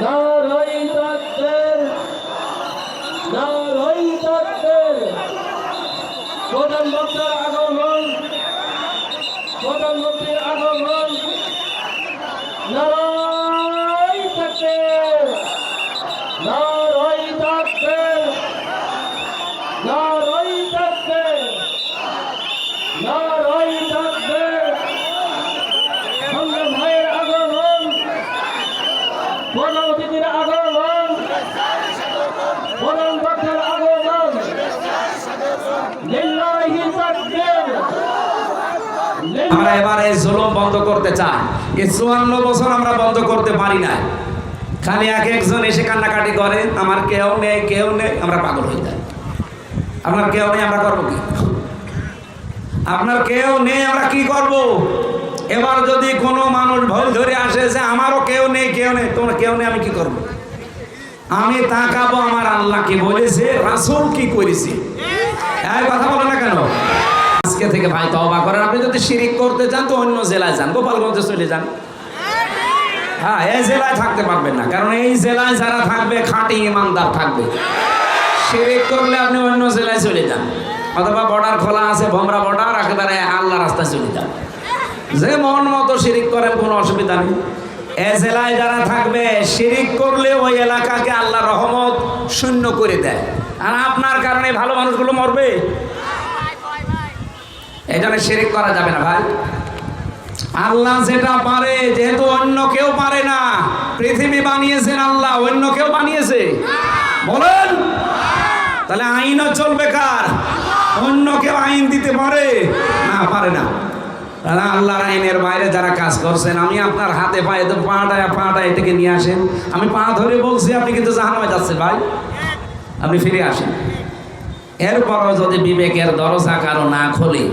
নারায়ে তাকবীর, নারায়ে তাকবীর। প্রধান বক্তার আগমন, প্রধানমন্ত্রীর আগমন। নারায়ে তাকবীর, নারায়ে তাকবীর, নারায়ে তাকবীর, নারায়ে তাকবীর। সংগ্রাম ভাইয়ের আগমন, প্রধান অতিথির আগমন, প্রধান বক্তার আগমন। লিল্লাহি তাকবীর। আমরা এবারে জুলুম বন্ধ করতে চাই। এই 54 বছর আমরা বন্ধ করতে পারি না। খালি এক একজন এসে কান্নাকাটি করে, আমার কেউ নেই, কেউ নেই, আমরা পাগল হয়ে যাই। আপনার কেউ নেই, আমরা করবো কি? আপনার কেউ নেই, আমরা কি করব? এবার যদি কোনো মানুষ ভুল ধরে আসে যে আমারও কেউ নেই, কেউ নেই, তোমার কেউ নেই, আমি কি করব? আমি তাকাবো আমার আল্লাহ কি বলেছে, রাসূল কি করেছে। এই কথা বলো না কেন? আজকে থেকে ভাই তওবা করেন। আপনি যদি শিরিক করতে চান তো অন্য জেলায় যান, গোপালগঞ্জে চলে যান। হ্যাঁ, এই জেলায় থাকতে পারবেন না, কারণ এই জেলায় যারা থাকবে খাঁটি ইমানদার থাকবে। শিরিক করলে আপনি অন্য জেলায় চলে যান, অথবা বর্ডার খোলা আছে, ভোমরা বর্ডার, একেবারে আল্লাহ রাস্তায় চলে যান। যে মন মতো শিরিক করেন, কোনো অসুবিধা নেই। এ জেলায় যারা থাকবে, শিরিক করলে ওই এলাকাকে আল্লাহ রহমত শূন্য করে দেয়। আর আপনার কারণে ভালো মানুষগুলো মরবে। এই জন্য শিরিক করা যাবে না ভাই। আল্লাহ যেটা পারে, যেহেতু অন্য কেউ পারে না। পৃথিবী বানিয়েছেন আল্লাহ, অন্য কেউ বানিয়েছে? বলেন। তাহলে আইনও চলবে কার? অন্য কেউ আইন দিতে পারে না? পারে না। তাহলে আল্লাহর আইনের বাইরে যারা কাজ করছেন, আমি আপনার হাতে পায়ে তো পাটা এটাকে নিয়ে আসেন। আমি পা ধরে বলছি, আপনি কিন্তু জাহান্নামে যাচ্ছেন ভাই। আপনি ফিরে আসেন। এরপরও যদি বিবেকের দরজা কারো না খোলে,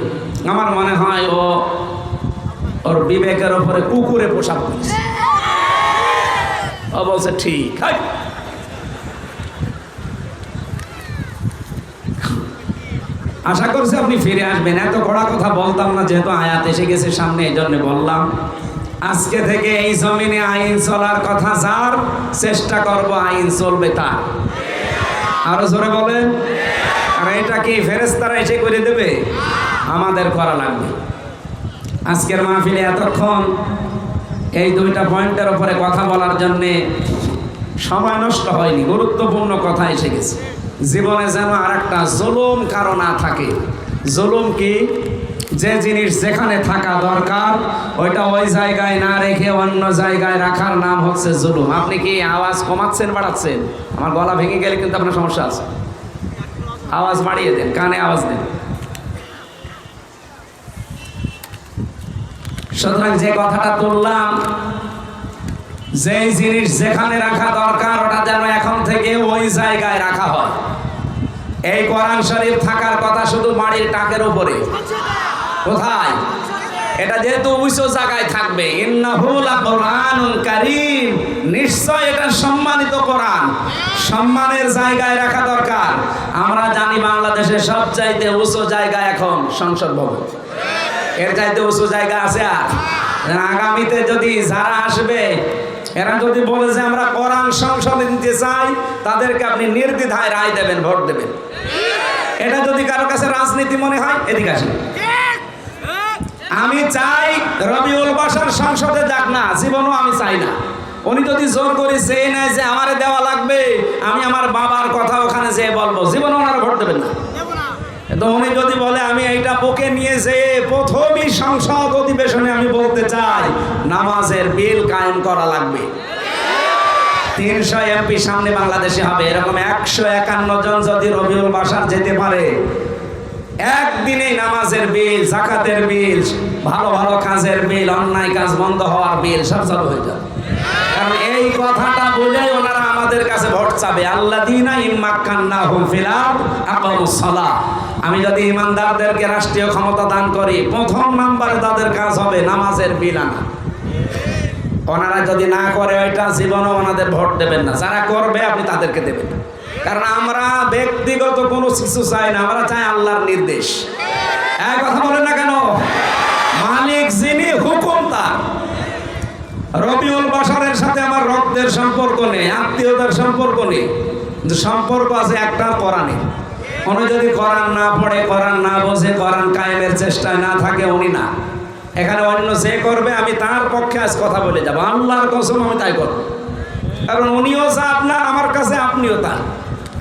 আমার মনে হয় ওর বিবেকের উপরে কুকুরে পোশাক করেছে। ও বলছে ঠিক। আশা করছি আপনি ফিরে আসবেন। এত কড়া কথা বলতাম না, যেহেতু আয়াত এসে গেছে সামনে, এই জন্য বললাম। আজকে থেকে এই জমিনে আইন চলার কথা যার, চেষ্টা করব আইন চলবে তার। আরো জোরে বলেন। আর এটা কি ফেরেশতারা এসে করে দেবে? আমাদের করা লাগবে। আজকের মাহফিলে এতক্ষণ এই দুইটা পয়েন্টের উপরে কথা বলার জন্যে সময় নষ্ট হয়নি, গুরুত্বপূর্ণ কথা এসে গেছে। জীবনে যেন আর একটা জুলুম কারো না থাকে। জুলুম কি? যে জিনিস যেখানে থাকা দরকার ওইটা ওই জায়গায় না রেখে অন্য জায়গায় রাখার নাম হচ্ছে জুলুম। আপনি কি আওয়াজ কমাচ্ছেন, বাড়াচ্ছেন? আমার গলা ভেঙে গেলে কিন্তু আপনার সমস্যা আছে। আওয়াজ বাড়িয়ে দেন, কানে আওয়াজ দেন। সুতরাং যে কথাটা তুললাম, যে জিনিস যেখানে রাখা দরকার ওটা যেন এখন থেকে ওই জায়গায় রাখা হয়। এই কোরআন শরীফ থাকার কথা শুধু বাড়ির টাকের উপরে। কোথায়? এটা যেহেতু উঁচু জায়গায় থাকবে, ইন্নাহু লাকুরআনুন কারীম, নিশ্চয় এটা সম্মানিত কোরআন, সম্মানের জায়গায় রাখা দরকার। আমরা জানি বাংলাদেশের সবচাইতে উঁচু জায়গা এখন সংসদ ভবন। এর চাইতে উঁচু জায়গা আছে? আর আগামীতে যদি যারা আসবে এরা যদি বলে যে আমরা কোরআন সংসদে নিতে চাই, তাদেরকে আপনি নির্দ্বিধায় রায় দেবেন, ভোট দেবেন। এটা যদি কারো কাছে রাজনীতি মনে হয়, এদিকে আসেন। আমি চাই রবিউল বাশার সংসদে যাক না, জীবনও আমি চাই না। উনি যদি জোর করে চেয়ে নেয় যে আমারে দেওয়া লাগবে, আমি আমার বাবার কথা ওখানে যেয়ে বলবো, জীবনও ওনারা ভোট দেবেন না। তো উনি যদি বলে আমি এইটা বুকে নিয়ে যেয়ে প্রথমই সংসদ অধিবেশনে আমি বলতে চাই নামাজের বিল কায়েম করা লাগবে, 300 এমপি সামনে বাংলাদেশে হবে, এরকম 151 জন যদি রবিউল বাশার যেতে পারে, একদিনে নামাজের বিল, যাকাতের বিল, ভালো ভালো কাজের বিল, অন্যায় কাজ বন্ধ হওয়ার বিল সব চালু হয়ে যাবে। কারণ এই কথাটা বলেই ওনারা আমাদের কাছে ভোট চাবে। আল্লাযীনা ইম্মাক্কান্নাহুম ফিল আরদ আকামুস সালাহ। আমি যদি ইমানদারদেরকে রাষ্ট্রীয় ক্ষমতা দান করি, প্রথম নাম্বারে তাদের কাজ হবে নামাজের বিল আনা। ওনারা যদি না করে ওইটা, জীবনও ওনাদের ভোট দেবেন না। যারা করবে আপনি তাদেরকে দেবেন। কারণ আমরা ব্যক্তিগত কোনো কিছু চাই না, আমরা চাই আল্লাহর নির্দেশ। এক কথা বলেন না কেন? মালিক যিনি, হুকুম তার। রবিউল বাশারের সাথে আমার রক্ত রক্তের সম্পর্ক নেই, আত্মীয়তার সম্পর্ক নেই, কিন্তু সম্পর্ক আছে একটা কোরআনে। উনি যদি কোরআন না পড়ে, কোরআন না বোঝে, কোরআন কায়েমের চেষ্টায় না থাকে, উনি না। এখানে অন্য যে করবে আমি তার পক্ষে আজ কথা বলে যাবো, আল্লাহর কসম আমি তাই করবো। কারণ উনিও যা আপনার, আমার কাছে আপনিও তা।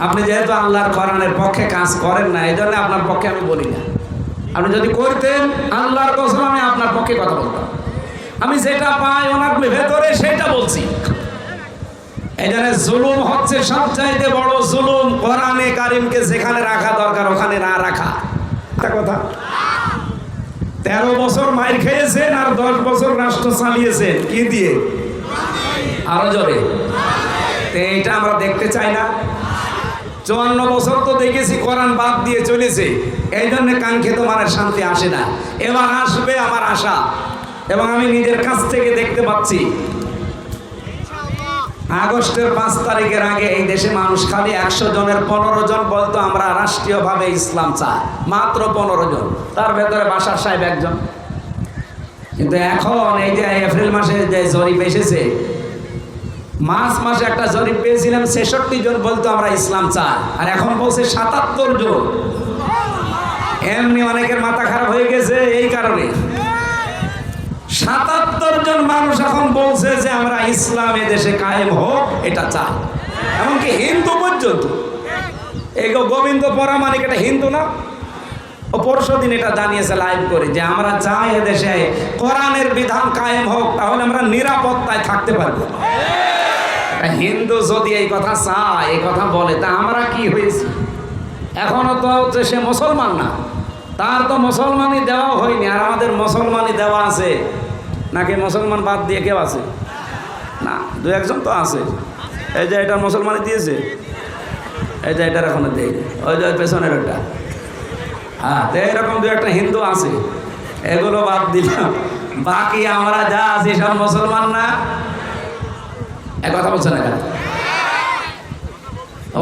আপনি যেহেতু আল্লাহর কোরআনের পক্ষে কাজ করেন না, এই জন্য আপনার পক্ষে আমি বলি না। আপনি যদি করতেন, আল্লাহর কসম আমি আপনার পক্ষে কথা বলতাম। আমি যেটা পাই ওনার ভেতরে সেটা বলছি। এই জন্য জুলুম হচ্ছে সবচাইতে বড় জুলুম, কোরআনে কারিমকে যেখানে রাখা দরকার ওখানে না রাখা। কথা 13 বছর মাইর খেয়েছেন আর 10 বছর রাষ্ট্র চালিয়েছেন কি দিয়ে? আরো জোরে। এইটা আমরা দেখতে চাই না। 54 বছর তো দেখেছি কোরআন বাদ দিয়ে চলেছে, এই জন্য কাঙ্ক্ষিত মানের শান্তি আসে না। এবার আসবে আমার আশা, এবং আমি নিজের কাছ থেকে দেখতে পাচ্ছি। আগস্টের 5 তারিখের আগে এই দেশে মানুষ খালি 100 জনের 15 জন বলতো আমরা রাষ্ট্রীয়ভাবে ইসলাম চাই, মাত্র 15 জন, তার ভেতরে বাশার সাহেব একজন। কিন্তু এখন এই যে এপ্রিল মাসে যে জরিপ এসেছে, মার্চ মাসে একটা জরিপ পেয়েছিলাম, 66 জন বলতো আমরা ইসলাম চাই, আর এখন বলছে 77 জন। এমনি অনেকের মাথা খারাপ হয়ে গেছে এই কারণে। 77 জন মানুষ এখন বলছে যে আমরা ইসলাম এদেশে কায়েম হোক এটা চাই, এমনকি হিন্দু পর্যন্ত। এই গোবিন্দ পরামানিক এটা হিন্দু না? ও পরশুদিন এটা জানিয়েছে লাইভ করে যে আমরা চাই এদেশে কোরআনের বিধান কায়েম হোক, তাহলে আমরা নিরাপত্তায় থাকতে পারবো। হিন্দু যদি এই কথা চায়, এই কথা বলে, তা আমরা কি হয়েছি? এখনো তো হচ্ছে সে মুসলমান না, তার তো মুসলমানই দেওয়া হয়নি, আর আমাদের মুসলমানই দেওয়া আছে নাকি? মুসলমান বাদ দিয়ে কেউ আছে না? 2-1 তো আছে। এই যে এটা মুসলমানই দিয়েছে, এই যে এটার এখনো দেয়, ওই যে পেছনের ওটা। হ্যাঁ, তো এরকম 2-1টা হিন্দু আছে, এগুলো বাদ দিলাম। বাকি আমরা যা আছি সব মুসলমান না। কথা বলছে না কেন?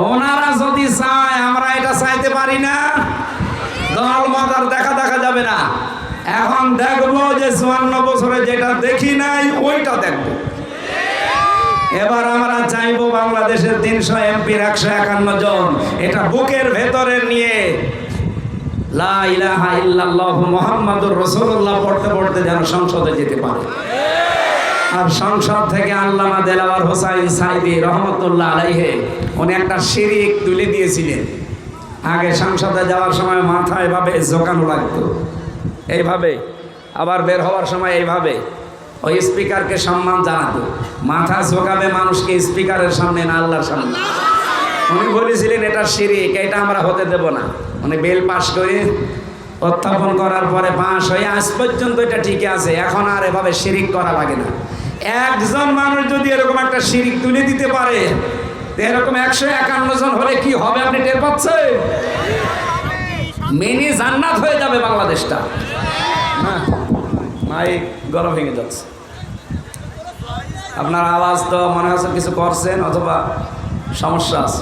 ওনারা যদি চায়, আমরা এটা চাইতে পারি না। দল মত আর দেখা যাবে না। এখন দেখবো যে 54 বছরে যেটা দেখি নাই ওইটা দেখবো। এবার আমরা চাইবো বাংলাদেশের 300 এমপির 151 জন এটা বুকের ভেতরে নিয়ে লা ইলাহা ইল্লাল্লাহ মুহাম্মাদুর রাসূলুল্লাহ পড়তে পড়তে যেন সংসদে যেতে পারে। আর সংসদ থেকে আল্লামা দেলাওয়ার হোসাইন সাইদি রহমতুল্লাহ আলাইহি উনি একটা শিরিক তুলে দিয়েছিলেন। আগে সংসদে যাওয়ার সময় মাথা এভাবে ঝোঁকানো লাগতো, এইভাবে, আবার বের হওয়ার সময় এইভাবে। ওই স্পিকারকে সম্মান জানাতো, মাথা ঝোঁকাবে মানুষকে স্পিকারের সামনে না আল্লাহর সামনে। উনি বলেছিলেন এটা শিরিক, এটা আমরা হতে দেব না। উনি বিল পাস করে উত্থাপন করার পরে পাস হয়ে আজ পর্যন্ত এটা ঠিক আছে, এখন আর এভাবে শিরিক করা লাগে না। একজন মানুষ যদি এরকম একটা শিরিক তুলে দিতে পারে, এরকম 151 জন হলে কি হবে আপনি টের পাচ্ছেন? মিনি জান্নাত হয়ে যাবে বাংলাদেশটা। হ্যাঁ, মাইক গলা ভেঙে যাচ্ছে। আপনার আওয়াজ তো মনে হচ্ছে কিছু করছেন অথবা সমস্যা আছে,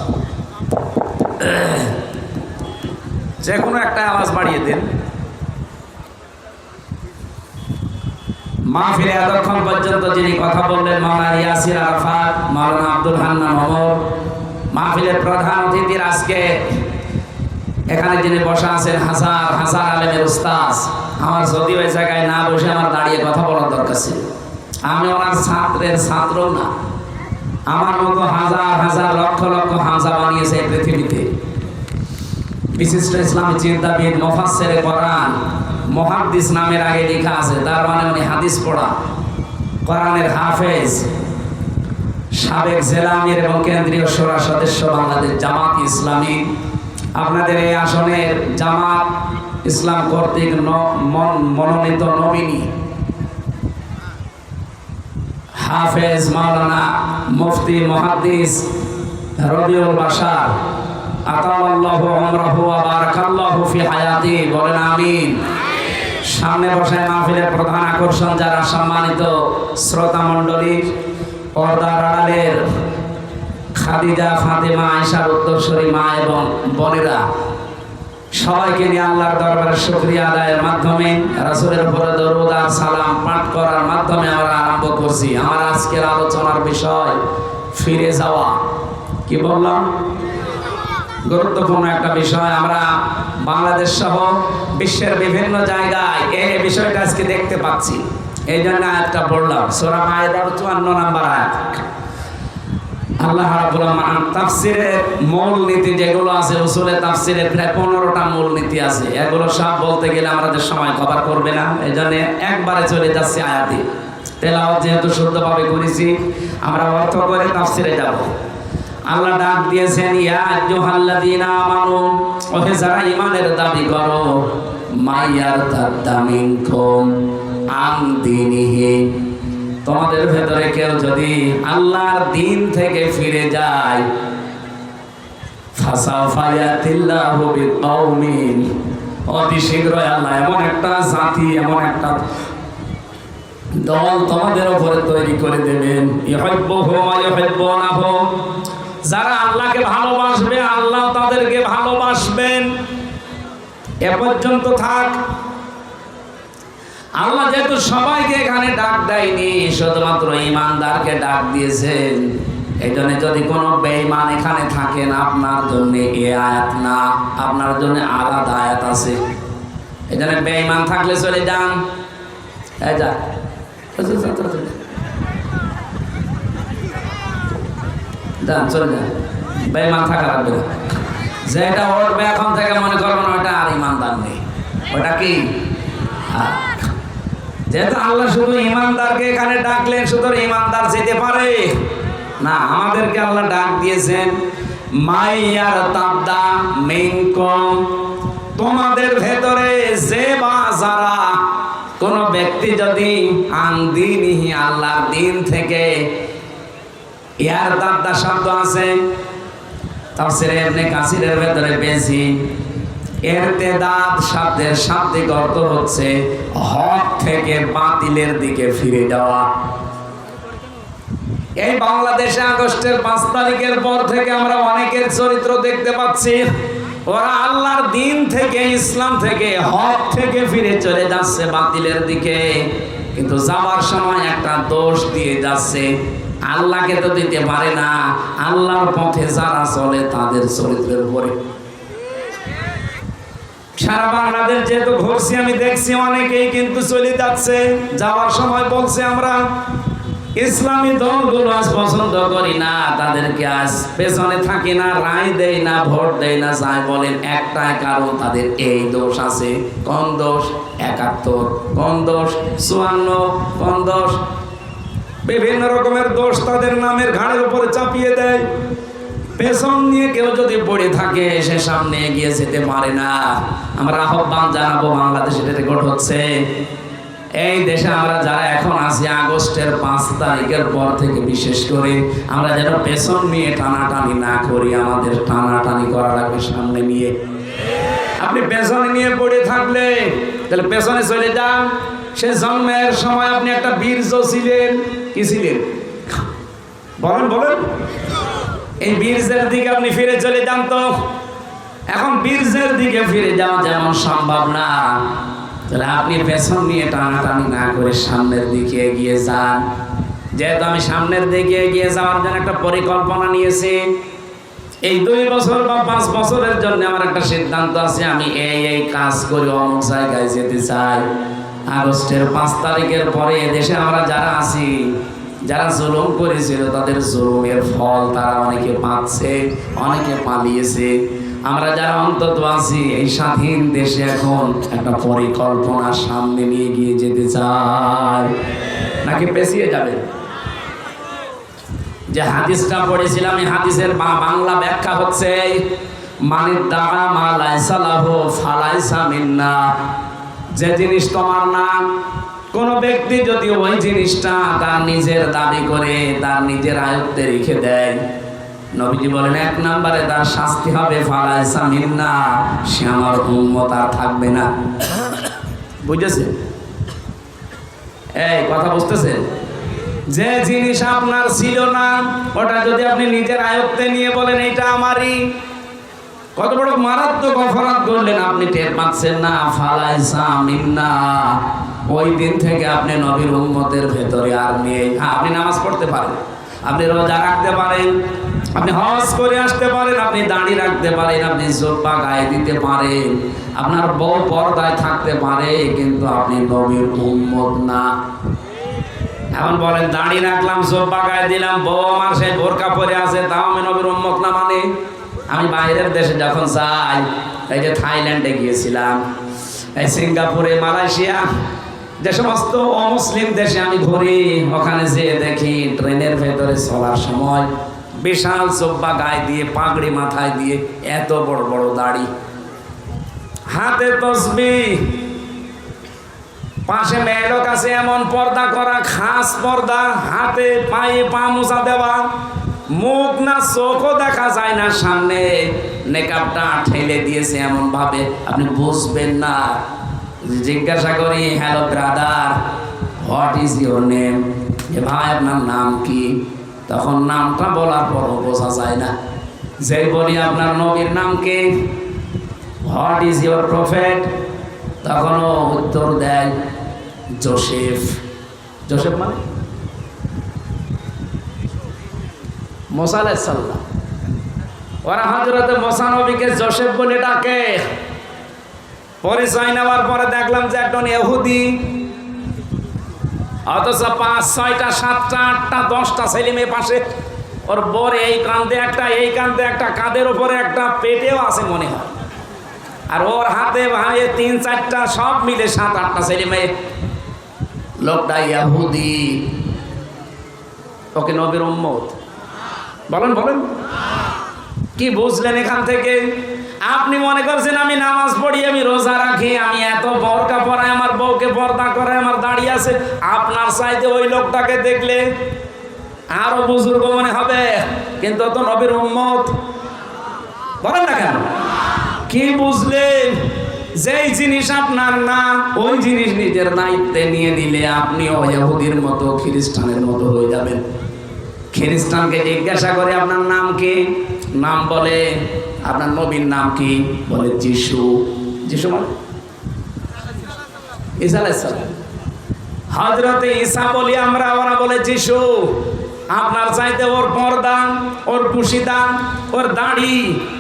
যে কোনো একটা আওয়াজ বাড়িয়ে দিন। মাহফিলে এতক্ষণ পর্যন্ত যিনি কথা বললেন মাওলানা ইয়াসির আরাফাত, মাওলানা আব্দুল হান্নান ওমর, মাহফিলের প্রধান অতিথির আজকে এখানে যিনি বসা আছেন হাজার হাজার আলেমের উস্তাদ। আমার যদি ওই জায়গায় না বসে আমার দাঁড়িয়ে কথা বলার দরকার ছিল। আমি ওনার ছাত্রের ছাত্র না, আমার মতো হাজার হাজার লক্ষ লক্ষ হামজা বানিয়েছে এই পৃথিবীতে। বিশিষ্ট ইসলামী চিন্তাবিদ, মুফাসসিরে কোরআন, মুহাদ্দিস নামের আগে লেখা আছে, তার মানে উনি হাদিস পড়া, কোরআনের হাফেজ, সাবেক জেলা আমির এবং কেন্দ্রীয় শোরা সদস্য বাংলাদেশ জামাত ইসলামী। আপনাদের এই আসনের জামাত ইসলাম কর্তৃক মনোনীত নমিনি হাফেজ মাওলানা মুফতি মুহাদ্দিস রবিউল বাশার আতাওয়াল্লাহু উমরাহু ওয়া বারাকাল্লাহু ফি হায়াতি, বলেন আমিন। সামনে বসে মাহফিলের প্রধান আকর্ষণ যারা সম্মানিত শ্রোতা মণ্ডলী, পর্দার আড়ালের খাদিজা, ফাতেমা, আয়েশার উত্তরসূরি মা এবং বোনেরা, সবাইকে নিয়ে আল্লাহর দরবারে শুকরিয়া আদায়ের মাধ্যমে রাসূলের উপরে দরুদ আর সালাম পাঠ করার মাধ্যমে আমরা আরম্ভ করছি আমার আজকের আলোচনার বিষয় ফিরে যাওয়া। কি বললাম? গুরুত্বপূর্ণ একটা বিষয়। আমরা বাংলাদেশ সহ বিশ্বের বিভিন্ন জায়গায় এই বিষয়টা আজকে দেখতে পাচ্ছি, এই জন্য আয়াতটা পড়লাম। সূরা মায়েদার 54 নম্বর আয়াত। আল্লাহ রাব্বুল আলামিন তাফসীরের মূলনীতি যেগুলো আছে, উসুলে তাফসীরের প্রায় 15টা মূলনীতি আছে। এগুলো সব বলতে গেলে আমাদের সময় কভার করবে না, এই জন্য একবারে চলে যাচ্ছে আয়াতে। তেলাওয়াত যেহেতু শুদ্ধভাবে করেছি, আমরা অর্থ করে তাফসীরে যাব। আল্লাহ ডাক দিয়েছেন, ইয়া আইয়ুহাল্লাযীনা আমানু, ওহে যারা ঈমানের দাবি করো, মাইয়ারতাদ্দা মিনকুম আন দীনিহি, তোমাদের ভেতরে কেউ যদি আল্লাহর দিন থেকে ফিরে যায়, ফাসাউফা ইয়াতিল্লাহু বিকওমিন, অতি শীঘ্রই আল্লাহ এমন একটা জাতি, এমন একটা দল তোমাদের উপরে তৈরি করে দেবেন, ইউহিব্বুহুম ওয়া ইউহিব্বুনাহুম, যারা আল্লাহকে ভালোবাসবে আল্লাহ তাদেরকে ভালোবাসবেন। এ পর্যন্ত থাক। আল্লাহ যেহেতু সবাইকে এখানে ডাক দেয়নি, শুধুমাত্র ঈমানদারকে ডাক দিয়েছেন, এই জন্য যদি কোনো বেঈমান এখানে থাকেন, আপনার জন্য এ আয়াত না, আপনার জন্য আলাদা আয়াত আছে। এই জন্য বেঈমান থাকলে চলে যান, এই যা যান, চলে যান, বেঈমান থাকা লাগবে না। যেটা উঠবে এখন থেকে মনে করবেন ওটা আর ঈমানদার নেই, ওটা কি? যেহেতু আল্লাহ শুধু ঈমানদারকে এখানে ডাকলেন, শুধু ঈমানদার যেতে পারে না, আমাদেরকে আল্লাহ ডাক দিয়েছেন মাইয়ারতাদ্দা মিনকুম, তোমাদের ভেতরে যে বা যারা কোন ব্যক্তি যদি আন দীনিহি, আল্লাহর দিন থেকে, ইয়ারতাদ্দা শব্দ আছে তাফসীরে ইবনে কাসিরের ভেতরে পেয়েছি, ইরতিদাদ শব্দের শাব্দিক অর্থ হচ্ছে হক থেকে বাতিলের দিকে ফিরে যাওয়া। এই বাংলাদেশে আগস্টের 5 তারিখের পর থেকে আমরা অনেকের চরিত্র দেখতে পাচ্ছি, ওরা আল্লাহর দিন থেকে, ইসলাম থেকে, হক থেকে ফিরে চলে যাচ্ছে বাতিলের দিকে, কিন্তু যাওয়ার সময় একটা দোষ দিয়ে যাচ্ছে। আল্লাহকে তো দিতে পারে না, আল্লাহর পথে যারা চলে তাদের চরিত্রের উপরে। সারা বাংলাদেশ যেহেতু ঘুরছি, আমি দেখছি অনেকেই কিন্তু চলে যাচ্ছে। যাওয়ার সময় বলছে আমরা ইসলামী দলগুলো আজ পছন্দ করি না, তাদেরকে আজ পেছনে থাকি না, রায় দেই না, ভোট দেই না। যাই বলেন একটাই কারণ, তাদের এই দোষ আছে। কোন দোষ? 71, কোন দোষ? 54, কোন দোষ? বিভিন্ন রকমের দোষ তাদের নামের ঘাড়ের উপরে চাপিয়ে দেয়। পেছন নিয়ে কেউ যদি পড়ে থাকে, সে সামনে এগিয়ে যেতে পারে না। আমরা আহ্বান জানাবো, বাংলাদেশে এটা রেকর্ড হচ্ছে, এই দেশে আমরা যারা এখন আছি, আগস্টের 5 তারিখের পর থেকে বিশেষ করে আমরা যেন পেছন নিয়ে টানাটানি না করি, আমাদের টানাটানি করা লাগবে সামনে নিয়ে। আপনি পেছনে নিয়ে পড়ে থাকলে তাহলে পেছনে চলে যান। সে জন্মের সময় আপনি একটা বীর্য ছিলেন, কি ছিলেন বলেন বলেন? এই বীর্যের দিকে আপনি ফিরে চলে যান। তো এখন বীর্যের দিকে ফিরে যাওয়া যেমন সম্ভব না, তাহলে আপনি পেছন নিয়ে টানাটানি না করে সামনের দিকে এগিয়ে যান। যেহেতু আমি সামনের দিকে এগিয়ে যাওয়ার জন্য একটা পরিকল্পনা নিয়েছি, এই 2 বছর বা 5 বছরের জন্য আমার একটা সিদ্ধান্ত আছে, আমি এই কাজ করে অমুক জায়গায় যেতে চাই। আগস্টের 5 তারিখের পরে দেশে আমরা যারা আছি, যারা জুলুম করেছিল, তাদের জুলুমের ফল তারা অনেকে পাচ্ছে, অনেকে পালিয়েছে। আমরা যারা অন্তত আছি, এই স্বাধীন দেশে এখন একটা পরিকল্পনা সামনে নিয়ে গিয়ে যেতে চাই, নাকি পেছিয়ে যাবে? যে হাদিসটা পড়েছিলাম, এই হাদিসের বাংলা ব্যাখ্যা হচ্ছে মানিদ দাআ মা লাইসা লাহু ফালাইসা মিন্না, যে জিনিস তোমার না, কোন ব্যক্তি যদি ওই জিনিসটা তার নিজের দাবি করে, তার নিজের আয়ত্তে রেখে দেয়, নবীজি বলেন 1 নম্বরে তার শাস্তি হবে ফালাইসা মিন্না, সে আমার উম্মত আর থাকবে না। বুঝেছেন? এই কথা বুঝতেছেন? যে জিনিস আপনার ছিল না, ওটা যদি আপনি নিজের আয়ত্তে নিয়ে বলেন এটা আমারই, কত বড় মারাত্মক অপরাধ করলেন আপনি টের পাচ্ছেন না। ফালাইসা মিন্না, ওই দিন থেকে আপনি নবীর উম্মতের ভেতরে আর নেই। আপনি নামাজ পড়তে পারেন, আপনি রোজা রাখতে পারেন, আপনি হজ করে আসতে পারেন, আপনি দাড়ি রাখতে পারেন, আপনি জুব্বা গায়ে দিতে পারেন, আপনার বউ পর্দায় থাকতে পারে, কিন্তু আপনি নবীর উম্মত না। এখন বলেন দাড়ি রাখলাম, জুব্বা গায়ে দিলাম, বউ আমার সেই বোরকা পরে আছে, তাও আমি নবীর উম্মত না? মানে আমি বাইরের দেশে যখন যাই, এই যে থাইল্যান্ডে গিয়েছিলাম, এই সিঙ্গাপুরে, মালয়েশিয়া, যে সমস্ত অমুসলিম দেশে আমি ঘুরি, ওখানে যেয়ে দেখি ট্রেনের ভেতরে চলার সময় বিশাল জুব্বা গায়ে দিয়ে, পাগড়ি মাথায় দিয়ে, এত বড় বড় দাড়ি, হাতে তসবিহ, পাশে মেয়ে লোক আছে এমন পর্দা করা, খাস পর্দা, হাতে পায়ে পা মোছা দেওয়া, মুখ না চোখও দেখা যায় না সামনে, নেকাবটা ঠেলে দিয়েছে এমন ভাবে আপনি বুঝবেন না। জিজ্ঞাসা করি, hello brother, what is your name? ভাই আপনার নাম কি? তখন নামটা বলার পরও বোঝা যায় না। যে বলি আপনার নবীর নাম কি, হোয়াট ইজ ইউর প্রফেট, তখনও উত্তর দেয় জোসেফ। জোসেফ মানে মুসা আলাইহিস সালাম। ওরা হযরত মুসা নবীকে জোসেফ বলে ডাকে। পরিচয় নেওয়ার পরে দেখলাম যে একজন ইহুদি, অথচ 5, 6টা, 7টা, 8টা, 10টা ছেলে মেয়ে পাশে, ওর বর এই কান্দে একটা, এই কান্দে একটা, কাঁধের উপরে একটা, পেটেও আছে মনে হয়, আর ওর হাতে ভাঙে 3, 4টা, সব মিলে 7, 8টা ছেলে মেয়ে। লোকটা ইহুদি, ওকে নবীর উম্মত বলেন? বলেন কি বুঝলেন এখান থেকে? আপনি মনে করছেন আমি নামাজ পড়ি, আমি রোজা রাখি, আমি এত বোরকা পরাই, আমার বউকে পর্দা করে, আমার দাঁড়িয়ে আছে, আপনার চাইতে ওই লোকটাকে দেখলে আরো বুজুর্গ মনে হবে, কিন্তু তো নবীর উম্মত। বলেন না কেন? কি বুঝলেন? যেই জিনিস আপনার না, ওই জিনিস নিজের দায়িত্বে নিয়ে নিলে আপনিও ইহুদির মতো, খ্রিস্টানের মতো হয়ে যাবেন। খ্রিস্টানকে জিজ্ঞাসা করে আপনার নাম কি, নাম বলে আপনার নবীর নাম কি, বলে যিশু। যিশু মানে ঈসা আলাইহিস সালাম। হযরতে ঈসা বলি আমরা, ওরা বলে যিশু। আপনার চাইতে ওর পর্দা, ওর পুশিদা, ওর দাড়ি,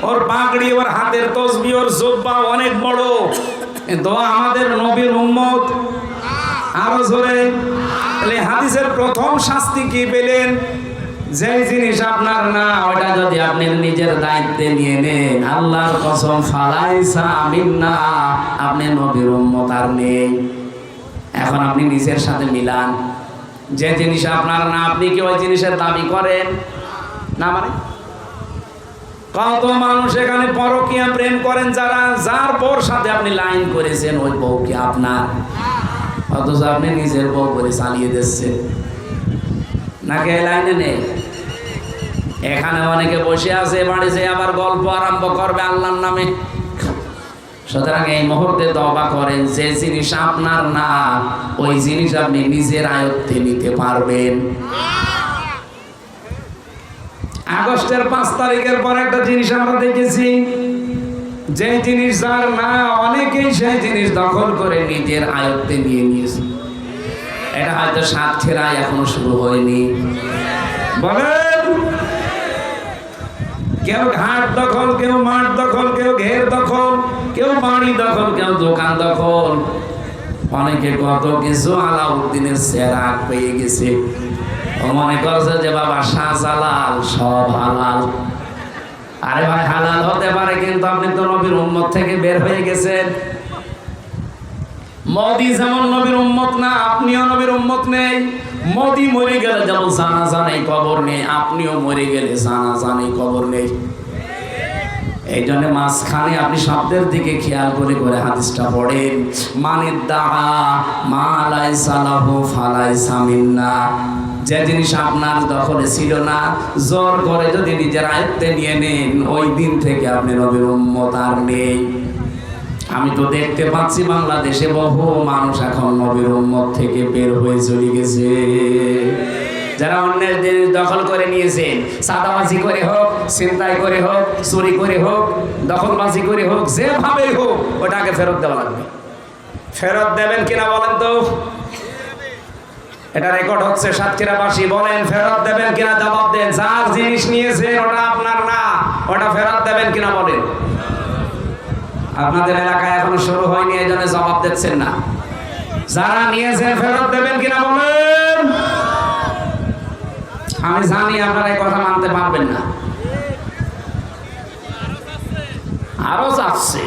ওর পাগড়ি, ওর হাতের তসবিহ, ওর জুব্বা অনেক বড়, কিন্তু আমাদের নবীর উম্মত। আরো জোরে। তাহলে হাদিসের প্রথম শাস্তি কি পেলেন? যে জিনিস আপনার না, ওটা যদি আপনি নিজের দায়িত্বে নিয়ে নেন, আল্লাহর কসম, ফালাইসা মিন্না, আপনি নবীর উম্মত আর নেই। এখন আপনি নিজের সাথে মিলান, যে জিনিস আপনার না, আপনি কি ওই জিনিসের দাবি করেন না? মানে কত মানুষ এখানে পরকীয়া প্রেম করেন, যারা, যার বউর সাথে আপনি লাইন করেছেন, ওই বউ কি আপনার? অথচ আপনি নিজের বউ করে চালিয়ে দিচ্ছেন। নাকি এই লাইনে নেই? এখানে অনেকে বসে আছে, বাড়িতে আবার গল্প আরম্ভ করবে আল্লাহর নামে। সুতরাং এই মুহূর্তে তওবা করেন, যে জিনিস আপনার না, ওই জিনিস আপনি নিজের আয়ত্তে নিতে পারবেন। আগস্টের 5 তারিখের পর একটা জিনিস আমরা দেখেছি, যে জিনিস যার না, অনেকেই সেই জিনিস দখল করে নিজের আয়ত্তে নিয়ে নিয়েছে। এটা হয়তো সাতক্ষীরায় এখনো শুরু হয়নি। বলেন, কেউ ঘাট দখল, কেউ মাঠ দখল, কেউ ঘের দখল, কেউ বাড়ি দখল, কেউ দোকান দখল, অনেকে কত কিছু আলাউদ্দিনের চেরাগ পেয়ে গেছে। ও মনে করছে যে বাবা শাহজালাল সব হালাল। আরে ভাই, হালাল হতে পারে, কিন্তু আপনি তো নবীর উম্মত থেকে বের হয়ে গেছেন। মোদি যেমন নবীর উম্মত না, আপনিও নবীর উম্মত নেই। মোদি মরে গেলে যেমন জানাজা নেই, কবর নেই, আপনিও মরে গেলে জানাজা নেই, কবর নেই। এই জন্য মাঝখানে আপনি শব্দের দিকে খেয়াল করে করে হাদিসটা পড়েন, মানে দাআ মা লাইসা লাহু ফালাইসা মিন্না। যে জিনিস আপনার দখলে ছিল না, জোর করে যদি নিজের আয়ত্তে নিয়ে নেন, ওই দিন থেকে আপনি নবীর উম্মত আর নেই। আমি তো দেখতে পাচ্ছি বাংলাদেশে বহু মানুষ এখন নবীর উম্মত থেকে বের হয়ে চলে গেছে। যারা অন্যের জিনিস দখল করে নিয়েছেন, সাদাবাজি করে হোক, ছিনতাই করে হোক, চুরি করে হোক, দখলবাজি করে হোক, যেভাবেই হোক ওটাকে ফেরত দেওয়া লাগবে। ফেরত দেবেন কিনা বলেন তো? এটা রেকর্ড হচ্ছে, সাতক্ষীরাবাসী বলেন ফেরত দেবেন কিনা? জবাব দেন। যার জিনিস নিয়েছেন ওটা আপনার না, ওটা ফেরত দেবেন কিনা বলেন। আপনাদের এলাকায় এখনো শুরু হয়নি, এই জন্য জবাব দিচ্ছেন না। যারা নিয়েছেন ফেরত দেবেন কিনা বলেন। আমি জানি আপনারা এই কথা মানতে পারবেন না। আরো যাচ্ছে।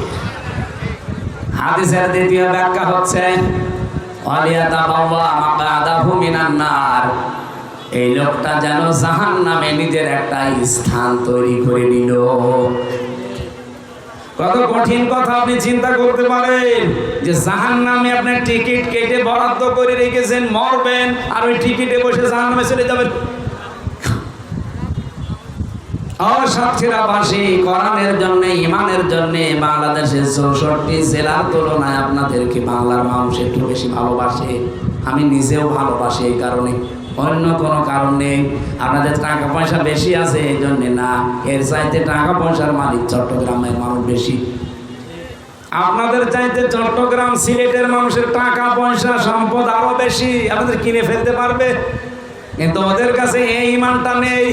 হাদিসের দ্বিতীয় ব্যাখ্যা হচ্ছে এই লোকটা যেন জাহান্নামে নিজের একটা স্থান তৈরি করে নিল। কত কঠিন কথা আপনি চিন্তা করতে পারেন যে জাহান্নামে আপনি টিকিট কেটে বরাদ্দ করে রেখেছেন, মরবেন আর ওই টিকিটে বসে জাহান্নামে চলে যাবেন। সাতক্ষীরাবাসী কোরআনের জন্য, ইমানের জন্য বাংলাদেশের 64 জেলার তুলনায় আপনাদেরকে বাংলার মানুষ একটু বেশি ভালোবাসে। আমি নিজেও ভালোবাসি এই কারণে, অন্য কোনো কারণ নেই। আপনাদের টাকা পয়সা বেশি আছে এই জন্যে না, এর চাইতে টাকা পয়সার মালিক চট্টগ্রামের মানুষ বেশি। আপনাদের চাইতে চট্টগ্রাম, সিলেটের মানুষের টাকা পয়সা সম্পদ আরো বেশি, আপনাদের কিনে ফেলতে পারবে। কিন্তু ওদের কাছে এই ইমানটা নেই।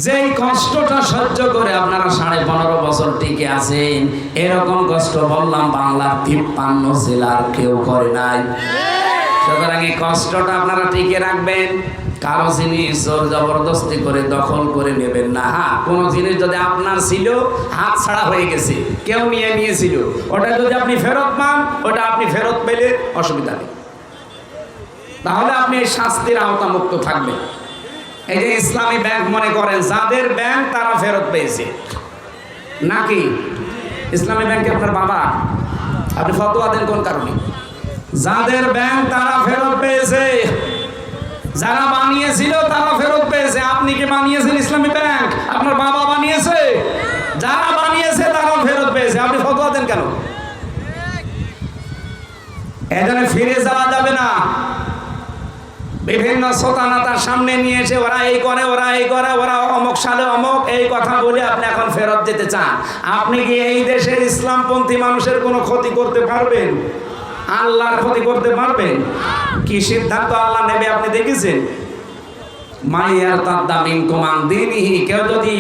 যেই কষ্টটা সহ্য করে আপনারা 15.5 বছর টিকে আছেন, এরকম কষ্ট বললাম বাংলার 53 জেলার কেউ করে নাই। সুতরাং এই কষ্টটা আপনারা টিকে রাখবেন। কারো জিনিস জোর জবরদস্তি করে দখল করে নেবেন না। হ্যাঁ, কোনো জিনিস যদি আপনার ছিল, হাত ছাড়া হয়ে গেছে, কেউ নিয়েছিল, ওটা যদি আপনি ফেরত পান, ওটা আপনি ফেরত পেলে অসুবিধা নেই, তাহলে আপনি এই শাস্তির আওতামুক্ত থাকবেন। এই যে ইসলামী ব্যাংক মনে করেন যাদের ব্যাংক তারা ফেরত পেয়েছে নাকি? ইসলামী ব্যাংকে আপনার বাবা, আপনি ফতোয়া দেন কোন কারণে? যাদের ব্যাংক তারা ফেরত পেয়েছে, যারা বানিয়েছিল তারা ফেরত পেয়েছে। আপনি কি বানিয়েছেন ইসলামী ব্যাংক? আপনার বাবা বানিয়েছে? যারা বানিয়েছে তারা ফেরত পেয়েছে, আপনি ফতোয়া দেন কেন? এখানে ফিরে যাওয়া যাবে না। বিভিন্ন শোতানাতার সামনে নিয়ে এসে ওরা এই করে, ওরা এই করে, ওরা অমুক সালে অমুক, এই কথা বলে আপনি এখন ফেরত যেতে চান। আপনি কি এই দেশের ইসলামপন্থী মানুষের কোনো ক্ষতি করতে পারবেন? আল্লাহর ক্ষতি করতে পারবেন? কি সিদ্ধান্ত আল্লাহ নেবে আপনি দেখেছেন? মাইয়ার তাদ্দামিন কুমান দিনহি, কেউ যদি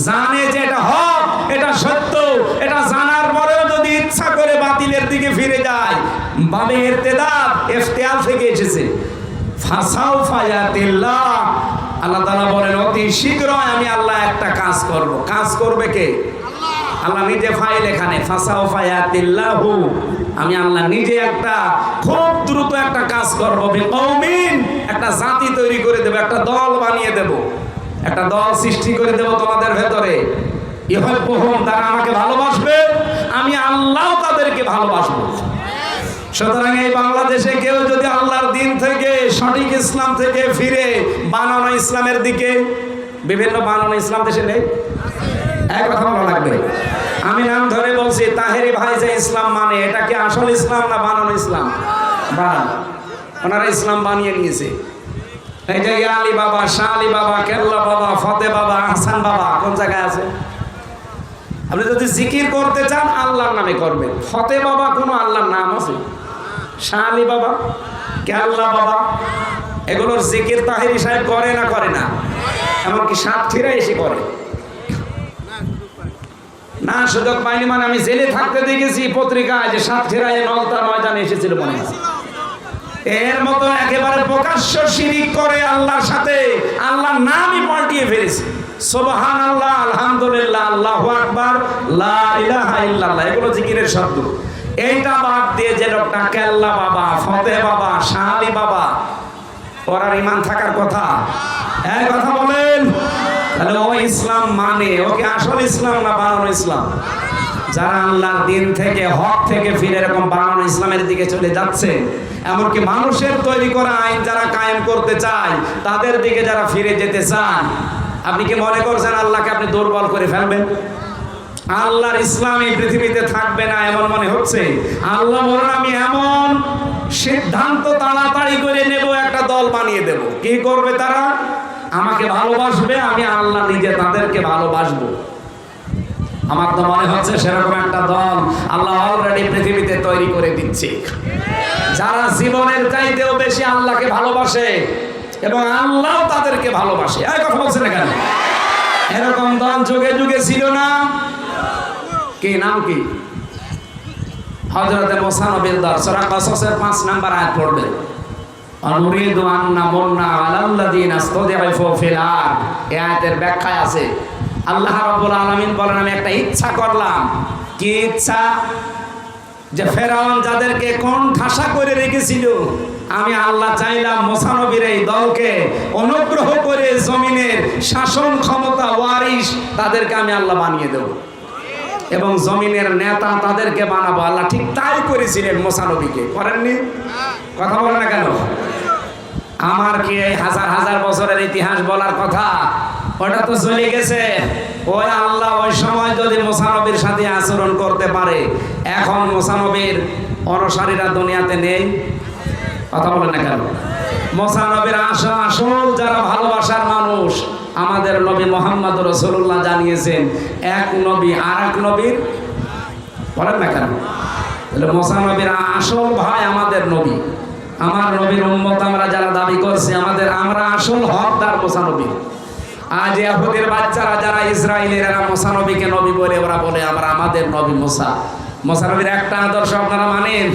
জানে যে এটা হক, এটা সত্য, এটা জানার পরেও যদি ইচ্ছা করে বাতিলের দিকে ফিরে যায়, বাবে ইরতিদাদ ইফতিয়াল থেকে এসেছে। আল্লাহ তাআলা বলেন অতি শীঘ্রই আমি আল্লাহ একটা কাজ করব। কাজ করবে কে? আল্লাহ নিজে ফাইল এখানে ফাসাউফায়াতিল্লাহু, আমি আল্লাহ নিজে একটা খুব দ্রুত একটা কাজ করব। বিকৌমিন, একটা জাতি তৈরি করে দেব, একটা দল বানিয়ে দেব, একটা দল সৃষ্টি করে দেব তোমাদের ভেতরে। ইহব্বুহুম, তারা আমাকে ভালোবাসবে, আমি আল্লাহ তাদেরকে ভালোবাসবো। সুতরাং এই বাংলাদেশে কেউ যদি আল্লাহর দিন থেকে, সঠিক ইসলাম থেকে ফিরে বানানো ইসলামের দিকে, বিভিন্ন বানানো ইসলাম দেশে নেই, এক কথা ভালো লাগবে। আমি নাম ধরে বলছি, তাহেরি ভাই যে ইসলাম মানে, এটা কি আসল ইসলাম না বানানো ইসলাম? বানানো। ওনারা ইসলাম বানিয়ে নিয়েছে। এই যে আলী বাবা, শাহ আলী বাবা, কেল্লা বাবা, ফতে বাবা, হাসান বাবা কোন জায়গায় আছে? আপনি যদি জিকির করতে চান আল্লাহর নামে করবেন। ফতে বাবা কোনো আল্লাহর নাম আছে? শাহ আলী বাবা, কেল্লা বাবা, এগুলোর জিকির তাহেরি সাহেব করে না? করে না? এমনকি সাতক্ষীরা এসে করে না, সুযোগ পাইনি। মানে আমি জেলে থাকতে দেখেছি পত্রিকায় যে সাতক্ষীরায় নলতা ময়দানে এসেছিল মনে হয়। এর মতো একেবারে প্রকাশ্য শিরিক করে আল্লাহর সাথে, আল্লাহর নামই পাল্টিয়ে ফেলেছে। সুবহানাল্লাহ, আলহামদুলিল্লাহ, আল্লাহু আকবার, লা ইলাহা ইল্লাল্লাহ, এগুলো জিকিরের শব্দ। এইটা বাদ দিয়ে যে লোকটা কেল্লা বাবা, ফতে বাবা, শাহ আলী বাবা, ওর ইমান থাকার কথা? এক কথা বলেন, তাহলে ও ইসলাম মানে, ওকে আসল ইসলাম না বানানো ইসলাম? যারা আল্লাহর দিন থেকে, হক থেকে ফিরে এরকম বানানো ইসলামের দিকে চলে যাচ্ছে, এমনকি মানুষের তৈরি করা আইন যারা কায়েম করতে চায়, তাদের দিকে যারা ফিরে যেতে চান, আপনি কি মনে করছেন আল্লাহকে আপনি দুর্বল করে ফেলবেন? আল্লাহর ইসলাম এই পৃথিবীতে থাকবে না এমন মনে হচ্ছে? আল্লাহ বলেন আমি এমন সিদ্ধান্ত তাড়াতাড়ি করে নেব, একটা দল বানিয়ে দেব। কি করবে তারা? আমাকে ভালোবাসবে, আমি আল্লাহ নিজে তাদেরকে ভালোবাসবো। আমার তো মনে হচ্ছে সেরকম একটা দল আল্লাহ অলরেডি পৃথিবীতে তৈরি করে দিচ্ছে, যারা জীবনের চাইতেও বেশি আল্লাহকে ভালোবাসে এবং আল্লাহ তাদেরকে ভালোবাসে। এই কথা বলছেন না কেন? এরকম দল যুগে যুগে ছিল না? কি নাম কি? হযরতে মুসা নবীর দল। সূরা কসসের 5 নাম্বার আয়াত পড়বে। অনুরিদু আন নামুন্না আলাল্লাযিনা ইসতাদঈফু ফিল আরদ। এই আয়াতের ব্যাখ্যায় আছে আল্লাহ রাব্বুল আলামিন বলেন, আমি একটা ইচ্ছা করলাম। কি ইচ্ছা? যে ফেরাউন যাদেরকে কোন ঠাসা করে রেখেছিল, আমি আল্লাহ চাইলাম মুসা নবীর এই দলকে অনুগ্রহ করে জমিনের শাসন ক্ষমতা ওয়ারিশ তাদেরকে আমি আল্লাহ বানিয়ে দেব এবং জমিনের নেতা তাদেরকে বানাবো। আল্লাহ ঠিক তাই করেছিলেন মুসা নবীকে, করেননি? কথা বলে না কেন? আমার কি এই হাজার হাজার বছরের ইতিহাস বলার কথা? ওটা তো চলে গেছে। ওই আল্লাহ ওই সময় যদি মুসা নবীর সাথে আচরণ করতে পারে, এখন মুসা নবীর অনুসারীরা দুনিয়াতে নেই। কথা বলেন না কেন? মুসা নবীর আসল যারা ভালোবাসার মানুষ, আমাদের নবী মুহাম্মদ রাসূলুল্লাহ জানিয়েছেন, এক নবী আর এক নবীর, বলেন না কেন? তাহলে মুসা নবীর আসল ভাই আমাদের নবী। আমার নবীর উম্মত আমরা যারা দাবি করছি, আমরা আসল হকদার মুসা নবী। আজ ইহুদির বাচ্চারা যারা ইসরায়েলের, এরা মুসা নবীকে নবী বলে ওরা বলে আমরা আমাদের নবী মুসা। মুসা নবীর একটা আদর্শ আপনারা মানেন?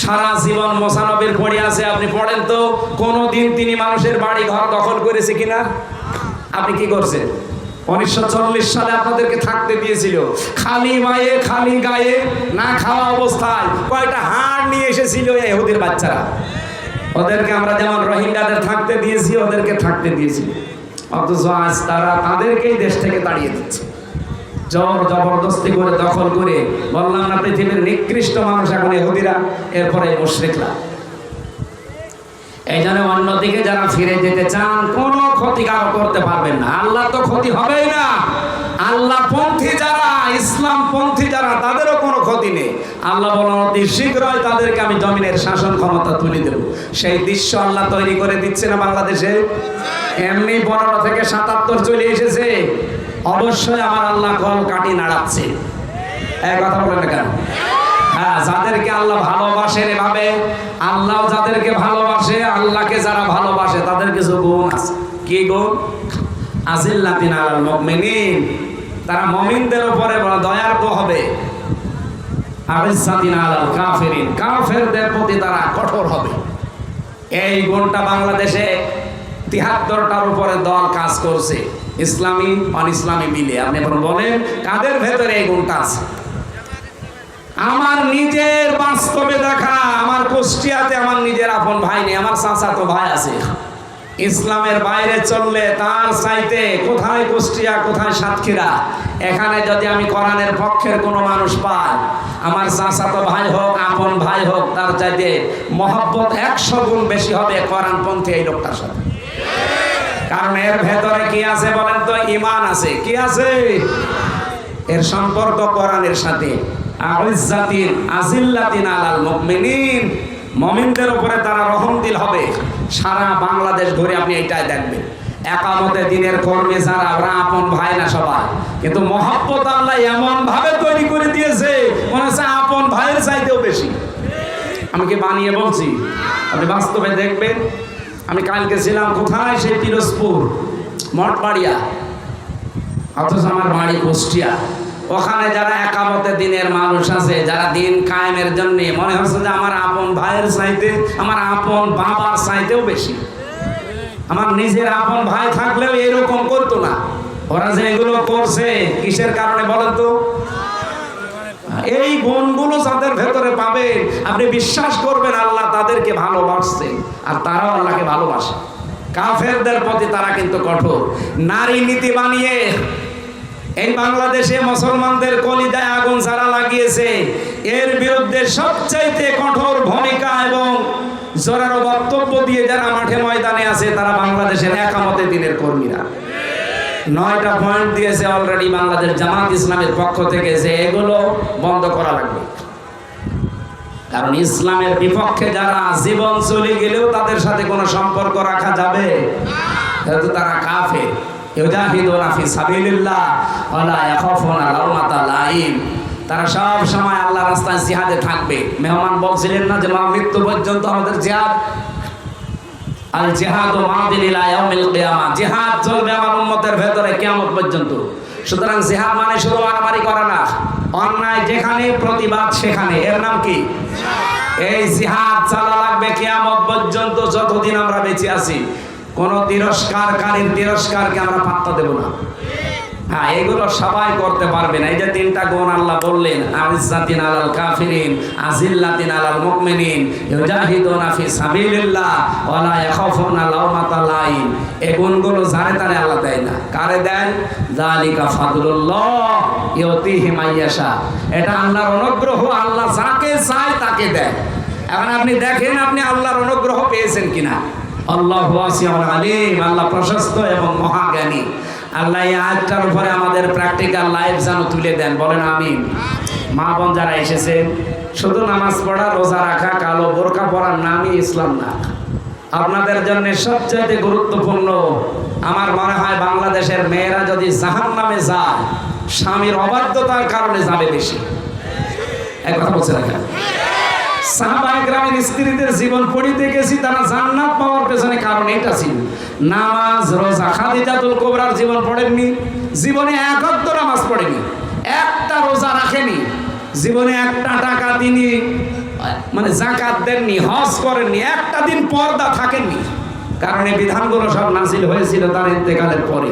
সারা জীবন মুসা নবীর পড়ে আছে। আপনি পড়েন তো কোনদিন তিনি মানুষের বাড়ি ঘর দখল করেছে কিনা? আপনি কি করছেন? 1940 সালে আপনাদেরকে থাকতে দিয়েছিল খালি মায়ে খালি গায়ে, না খাওয়া অবস্থায়। কয়টা হাড় নিয়ে এসেছিল ইহুদির বাচ্চারা। ওদেরকে আমরা যেমন রোহিঙ্গাদের থাকতে দিয়েছি, ওদেরকে থাকতে দিয়েছি। অথচ আজ তারা তাদেরকেই দেশ থেকে তাড়িয়ে দিচ্ছে, জোর জবরদস্তি করে দখল করে। বললাম না পৃথিবীর নিকৃষ্ট মানুষ এখন ইহুদিরা, এরপরে মুশরিকরা। এই জন্য অন্যদিকে যারা ফিরে যেতে চান, কোনো ক্ষতি কারো করতে পারবেন না। আল্লাহ তো ক্ষতি হবেই না। আল্লাহ পন্থী যারা, ইসলাম পন্থী যারা, তাদেরও কোনো ক্ষতি নেই। আল্লাহ বলেন অতি শীঘ্রই তাদেরকে আমি জমিনের শাসন ক্ষমতা তুলে দেব। সেই দৃশ্য আল্লাহ তৈরি করে দিচ্ছে না বাংলাদেশে? এমনি 15 থেকে 77 চলে এসেছে। অবশ্যই আমার আল্লাহ কল কাটি নাড়াচ্ছে। এক কথা বলেন না কেন? হ্যাঁ, যাদেরকে আল্লাহ ভালোবাসেন এভাবে, আল্লাহ যাদেরকে ভালোবাসে, আল্লাহকে যারা ভালোবাসে, তাদের কিছু গুণ আছে। কি গুণ? আজিল্লাতিন আলাল মুমিনিন, তারা মুমিনদের উপরে বড় দয়ার্দ হবে। আইজ্জাতিন আলাল কাফিরিন, কাফেরদের প্রতি তারা কঠোর হবে। এই গুণটা বাংলাদেশে 73টার উপরে দল কাজ করছে, ইসলামী অন ইসলামী মিলে। আপনি এখন বলেন কাদের ভেতরে এই গুণটা আছে? আমার নিজের বাস্তবে দেখা, আমার কুষ্টিয়াতে আমার নিজের আপন ভাই নেই, আমার চাচাতো ভাই আছে। ইসলামের বাইরে চললে তার চাইতে কোথায় কুষ্টিয়া, কোথায় সাতক্ষীরা, এখানে যদি আমি কোরআনের পক্ষের কোনো মানুষ পাই, আমার চাচাতো ভাই হোক, আপন ভাই হোক, তার চাইতে মহব্বত 100 গুণ বেশি হবে কোরআনপন্থী এই লোকটার সাথে। কারণ এর ভেতরে কি আছে বলেন তো? ঈমান আছে। কি আছে? এর সম্পর্ক কোরআনের সাথে। আইজ্জাতিন আজিল্লাতিন আলাল মুমিনিন, মুমিনদের উপরে তারা রহমদিল হবে। সারা বাংলাদেশ ঘুরে আপনি এইটাই দেখবেন। একামতে দিনের কর্মী যারা, ওরা আপন ভাই না সবাই, কিন্তু মহব্বত আল্লাহ এমন ভাবে তৈরি করে দিয়েছে, মনে হচ্ছে আপন ভাইয়ের চাইতেও বেশি। আমি কি বানিয়ে বলছি? আপনি বাস্তবে দেখবেন। আমি কালকে ছিলাম কোথায়? সেই পিরোজপুর মঠবাড়িয়া, অথচ আমার বাড়ি কুষ্টিয়া। ওখানে যারা একামতে দিনের মানুষ আছে, যারা দিন কায়েমের জন্য, মনে হচ্ছে যে আমার আপন ভাইয়ের চাইতে, আমার আপন বাবার চাইতেও বেশি। আমার নিজের আপন ভাই থাকলেও এরকম করতো না। ওরা যে এগুলো করছে কিসের কারণে বলেন তো? এই গুণগুলো যাদের ভেতরে পাবেন, আপনি বিশ্বাস করবেন আল্লাহ তাদেরকে ভালোবাসছে, আর তারাও আল্লাহকে ভালোবাসে। কাফেরদের প্রতি তারা কিন্তু কঠোর। নারী নীতি বানিয়ে এই বাংলাদেশে মুসলমানদের কলিজায় আগুন যারা লাগিয়েছে, এর বিরুদ্ধে সবচাইতে কঠোর ভূমিকা এবং জোরালো বক্তব্য দিয়ে যারা মাঠে ময়দানে আছে, তারা বাংলাদেশের একামতে দিনের কর্মীরা। 9টা পয়েন্ট দিয়েছে অলরেডি বাংলাদেশ জামাত ইসলামের পক্ষ থেকে, যে এগুলো বন্ধ করা লাগবে। কারণ ইসলামের বিপক্ষে যারা জীবন চলে গেলেও তাদের সাথে কোনো সম্পর্ক রাখা যাবে, যেহেতু তারা কাফের। ইউজাহিদুনা ফি সাবিলিল্লাহ ওয়ালা ইয়াখাফুনা লাওমাতা লাইম। তারা সব সময় আল্লাহর রাস্তায় জিহাদে থাকবে। মেহমান বলছিলেন না যে মৃত্যু পর্যন্ত আমাদের জিহাদ, আল জিহাদু মাদিন ইলা ইয়াউমিল কিয়ামা, জিহাদ চলবে আমার উম্মতের ভেতরে কিয়ামত পর্যন্ত। সুতরাং জিহাদ মানে শুধু মারামারি করা না, অন্যায় যেখানে প্রতিবাদ সেখানে, এর নাম কি? এই জিহাদ চালা লাগবে কিয়ামত পর্যন্ত, যতদিন আমরা বেঁচে আছি। কোন তিরস্কারকারীর তিরস্কারকে আমরা পাত্তা দেব না। হ্যাঁ, এগুলো সবাই করতে পারবে না। এই যে তিনটা গুণ আল্লাহ বললেন, আইজ্জাতিন আলাল কাফিরিন, আজিল্লাতিন আলাল মুমিনিন, ইউজাহিদুনা ফি সাবিলিল্লাহ ওয়ালা ইয়াখাফুনা লাওমাতা লাইম। এই গুণগুলো যারে তারে আল্লাহ দেয় না। কারে দেয়? যালিকা ফাদলুল্লাহ ইউতিহি মাইয়াশা। এটা আল্লাহর অনুগ্রহ, আল্লাহ যাকে চায় তাকে দেয়। এখন আপনি দেখেন আপনি আল্লাহর অনুগ্রহ পেয়েছেন কিনা। আল্লাহু ওয়াসিউন আলিম, আল্লাহ প্রশস্ত এবং মহাজ্ঞানী। আল্লাহ এই আয়াতটার উপরে আমাদের প্র্যাকটিক্যাল লাইফ যেন তুলে দেন, বলেন আমিন। মা বোন যারা এসেছেন, শুধু নামাজ পড়া, রোজা রাখা, কালো বোরকা পরার নামই ইসলাম না। আপনাদের জন্য সবচেয়ে গুরুত্বপূর্ণ আমার মনে হয় বাংলাদেশের মেয়েরা যদি জাহান্নামে যায়, স্বামীর অবাধ্যতার কারণে যাবে বেশি। এক কথা বলছে রাখেন, সাহাবায়ে কেরামের স্ত্রীদের জীবন পড়িতে গেছি, তারা জান্নাত পাওয়ার পেছনে কারণ এটা ছিল নামাজ রোজা। খাদিজাতুল কুবরার জীবন পড়েননি, জীবনে এক ওয়াক্ত নামাজ পড়েনি, একটা রোজা রাখেনি, জীবনে একটা টাকা তিনি মানে যাকাত দেননি, হজ করেননি, একটা দিন পর্দা থাকেননি। কারণ এই বিধানগুলো সব নাযিল হয়েছিল তার ইন্তেকালের পরে।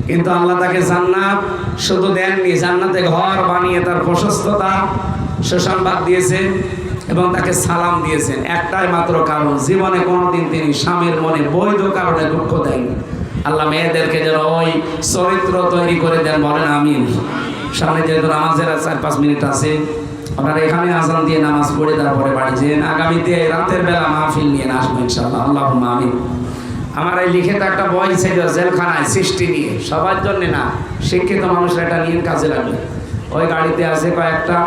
কিন্তু আল্লাহ তাকে জান্নাত শুধু দেননি, জান্নাতে ঘর বানিয়ে তার প্রশস্ততা সুসংবাদ দিয়েছেন এবং তাকে সালাম দিয়েছেন। একটাই মাত্র কারণ, জীবনে কোনোদিন তিনি স্বামীর মনে বৈধ কারণে দুঃখ দেননি। আল্লাহ মেয়েদেরকে যেন ওই চরিত্র তৈরি করে দেন, বলেন আমিন। সামনে যেহেতু নামাজের 4-5 মিনিট আছে, আপনারা এখানে আজান দিয়ে নামাজ পড়ে তারপরে বাড়ি যেন আগামীতে রাতের বেলা মাহফিল নিয়ে আসবো ইনশাআল্লাহ। আল্লাহুম্মা আমিন। আমার এই লিখিত একটা বই ছিল জেলখানায় সৃষ্টি নিয়ে, সবার জন্য না, শিক্ষিত মানুষরা এটা নিয়ে কাজে লাগবে। ওই গাড়িতে আছে কয়েকটা।